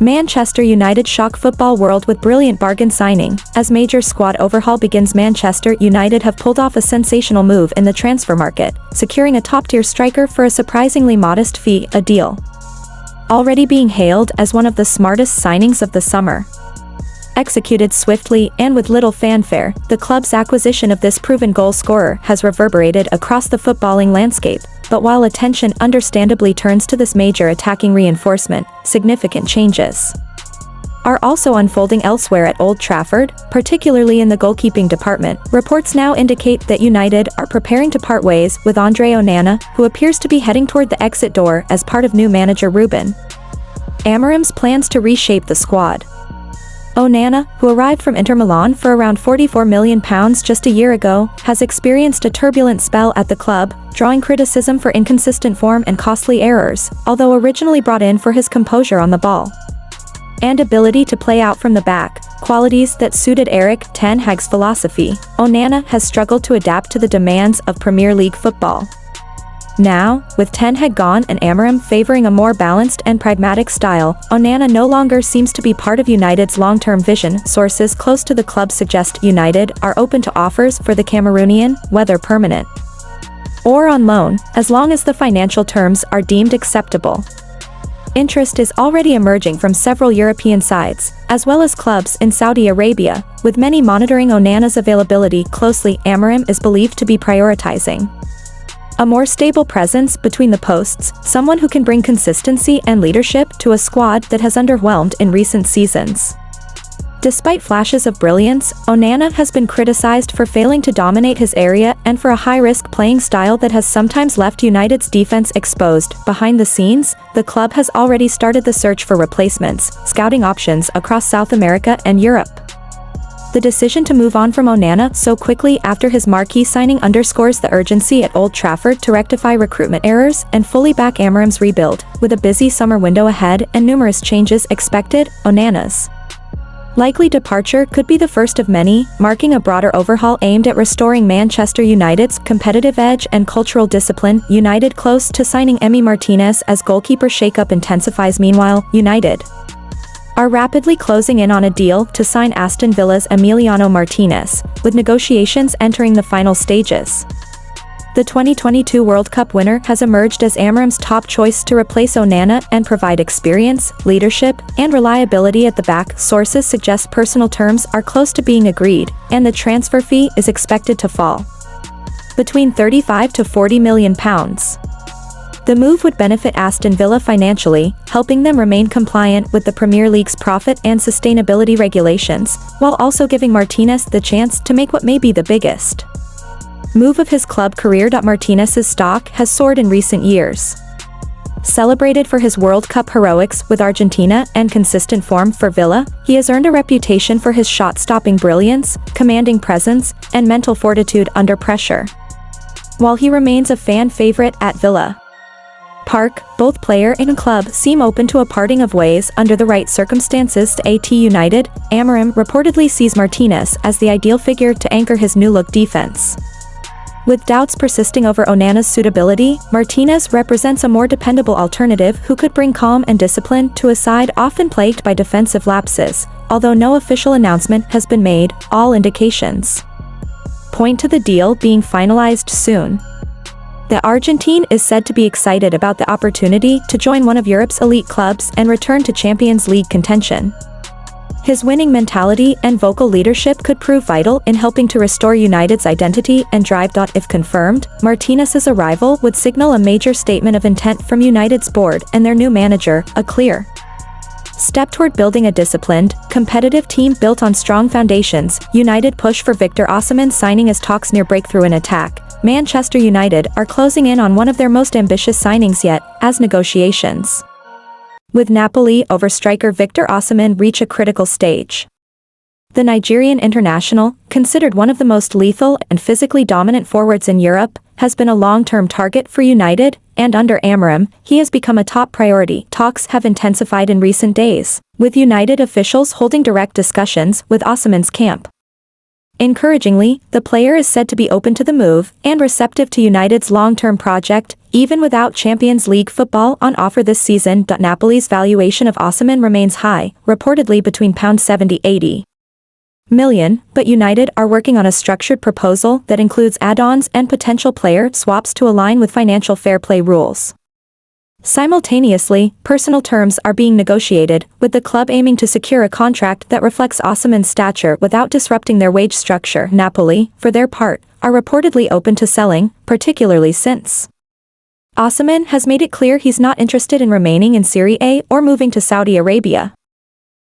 Manchester United shock football world with brilliant bargain signing. As major squad overhaul begins, Manchester United have pulled off a sensational move in the transfer market, securing a top-tier striker for a surprisingly modest fee, a deal already being hailed as one of the smartest signings of the summer. Executed swiftly and with little fanfare, the club's acquisition of this proven goal scorer has reverberated across the footballing landscape. But while attention understandably turns to this major attacking reinforcement, significant changes are also unfolding elsewhere at Old Trafford, particularly in the goalkeeping department. Reports now indicate that United are preparing to part ways with Andre Onana, who appears to be heading toward the exit door as part of new manager Ruben Amorim's plans to reshape the squad. Onana, who arrived from Inter Milan for around £44 million just a year ago, has experienced a turbulent spell at the club, drawing criticism for inconsistent form and costly errors, although originally brought in for his composure on the ball and ability to play out from the back, qualities that suited Erik ten Hag's philosophy. Onana has struggled to adapt to the demands of Premier League football. Now, with Ten Hag gone and Amorim favoring a more balanced and pragmatic style, Onana no longer seems to be part of United's long-term vision. Sources close to the club suggest United are open to offers for the Cameroonian, whether permanent or on loan, as long as the financial terms are deemed acceptable. Interest is already emerging from several European sides, as well as clubs in Saudi Arabia, with many monitoring Onana's availability closely. Amorim is believed to be prioritizing a more stable presence between the posts, someone who can bring consistency and leadership to a squad that has underwhelmed in recent seasons. Despite flashes of brilliance, Onana has been criticized for failing to dominate his area and for a high-risk playing style that has sometimes left United's defense exposed. Behind the scenes, the club has already started the search for replacements, scouting options across South America and Europe. The decision to move on from Onana so quickly after his marquee signing underscores the urgency at Old Trafford to rectify recruitment errors and fully back Amorim's rebuild. With a busy summer window ahead and numerous changes expected, Onana's likely departure could be the first of many, marking a broader overhaul aimed at restoring Manchester United's competitive edge and cultural discipline. United close to signing Emiliano Martinez as goalkeeper shakeup intensifies. Meanwhile, United are rapidly closing in on a deal to sign Aston Villa's Emiliano Martinez, with negotiations entering the final stages. The 2022 World Cup winner has emerged as Amorim's top choice to replace Onana and provide experience, leadership, and reliability at the back. Sources suggest personal terms are close to being agreed, and the transfer fee is expected to fall between £35 to £40 million. The move would benefit Aston Villa financially, helping them remain compliant with the Premier League's profit and sustainability regulations, while also giving Martinez the chance to make what may be the biggest move of his club career. Martinez's stock has soared in recent years. Celebrated for his World Cup heroics with Argentina and consistent form for Villa, he has earned a reputation for his shot-stopping brilliance, commanding presence, and mental fortitude under pressure. While he remains a fan favorite at Villa Park, both player and club seem open to a parting of ways under the right circumstances. At United, Amorim reportedly sees Martinez as the ideal figure to anchor his new-look defense. With doubts persisting over Onana's suitability, Martinez represents a more dependable alternative who could bring calm and discipline to a side often plagued by defensive lapses. Although no official announcement has been made, all indications point to the deal being finalized soon. The Argentine is said to be excited about the opportunity to join one of Europe's elite clubs and return to Champions League contention. His winning mentality and vocal leadership could prove vital in helping to restore United's identity and drive. If confirmed, Martinez's arrival would signal a major statement of intent from United's board and their new manager, a clear step toward building a disciplined, competitive team built on strong foundations. United push for Victor Osimhen signing as talks near breakthrough in attack. Manchester United are closing in on one of their most ambitious signings yet, as negotiations with Napoli over striker Victor Osimhen reach a critical stage. The Nigerian international, considered one of the most lethal and physically dominant forwards in Europe, has been a long-term target for United, and under Amorim, he has become a top priority. Talks have intensified in recent days, with United officials holding direct discussions with Osimhen's camp. Encouragingly, the player is said to be open to the move and receptive to United's long-term project, even without Champions League football on offer this season. Napoli's valuation of Osimhen remains high, reportedly between £70–80 million, but United are working on a structured proposal that includes add-ons and potential player swaps to align with financial fair play rules. Simultaneously, personal terms are being negotiated, with the club aiming to secure a contract that reflects Osimhen's stature without disrupting their wage structure. Napoli, for their part, are reportedly open to selling, particularly since Osimhen has made it clear he's not interested in remaining in Serie A or moving to Saudi Arabia.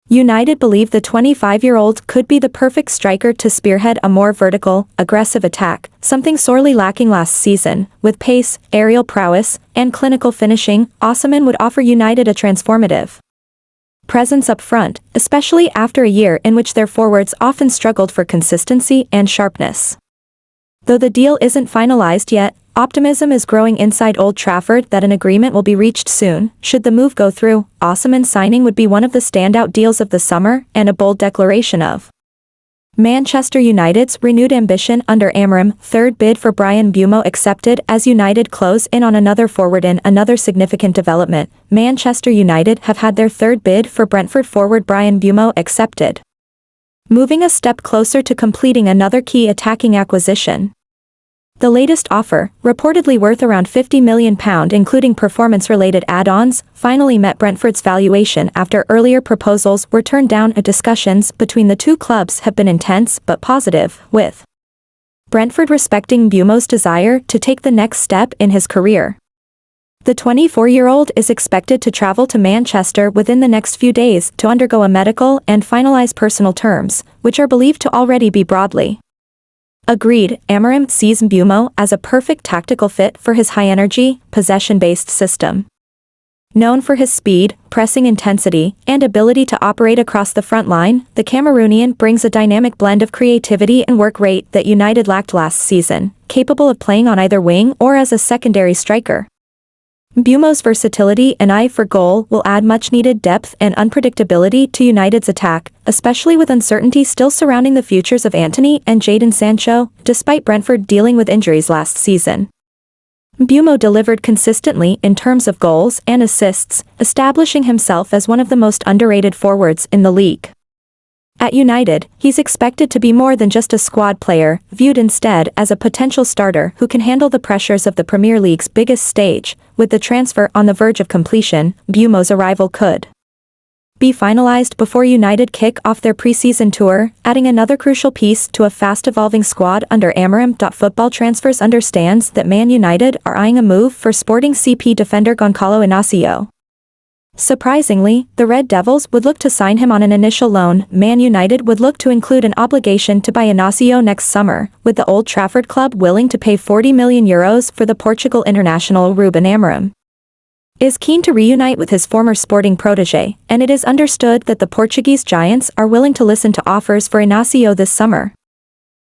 United believe the 25-year-old could be the perfect striker to spearhead a more vertical, aggressive attack, something sorely lacking last season. With pace, aerial prowess, and clinical finishing, Osimhen would offer United a transformative presence up front, especially after a year in which their forwards often struggled for consistency and sharpness. Though the deal isn't finalized yet, optimism is growing inside Old Trafford that an agreement will be reached soon. Should the move go through, Osimhen's signing would be one of the standout deals of the summer and a bold declaration of Manchester United's renewed ambition under AMORIM. Third bid for Bryan Mbeumo accepted as United close in on another forward. In another significant development, Manchester United have had their third bid for Brentford forward Bryan Mbeumo accepted, moving a step closer to completing another key attacking acquisition. The latest offer, reportedly worth around £50 million including performance-related add-ons, finally met Brentford's valuation after earlier proposals were turned down. Discussions between the two clubs have been intense but positive, with Brentford respecting Mbeumo's desire to take the next step in his career. The 24-year-old is expected to travel to Manchester within the next few days to undergo a medical and finalize personal terms, which are believed to already be broadly agreed. AMORIM sees Mbeumo as a perfect tactical fit for his high-energy, possession-based system. Known for his speed, pressing intensity, and ability to operate across the front line, the Cameroonian brings a dynamic blend of creativity and work rate that United lacked last season, capable of playing on either wing or as a secondary striker. Mbeumo's versatility and eye for goal will add much-needed depth and unpredictability to United's attack, especially with uncertainty still surrounding the futures of Antony and Jadon Sancho, despite Brentford dealing with injuries last season. Mbeumo delivered consistently in terms of goals and assists, establishing himself as one of the most underrated forwards in the league. At United, he's expected to be more than just a squad player, viewed instead as a potential starter who can handle the pressures of the Premier League's biggest stage. With the transfer on the verge of completion, Mbeumo's arrival could be finalized before United kick off their pre-season tour, adding another crucial piece to a fast-evolving squad under AMORIM. Football Transfers understands that Man United are eyeing a move for Sporting CP defender Goncalo Inacio. Surprisingly, the Red Devils would look to sign him on an initial loan. Man United would look to include an obligation to buy Inacio next summer, with the Old Trafford club willing to pay €40 million for the Portugal international. Ruben Amorim is keen to reunite with his former Sporting protégé, and it is understood that the Portuguese giants are willing to listen to offers for Inacio this summer.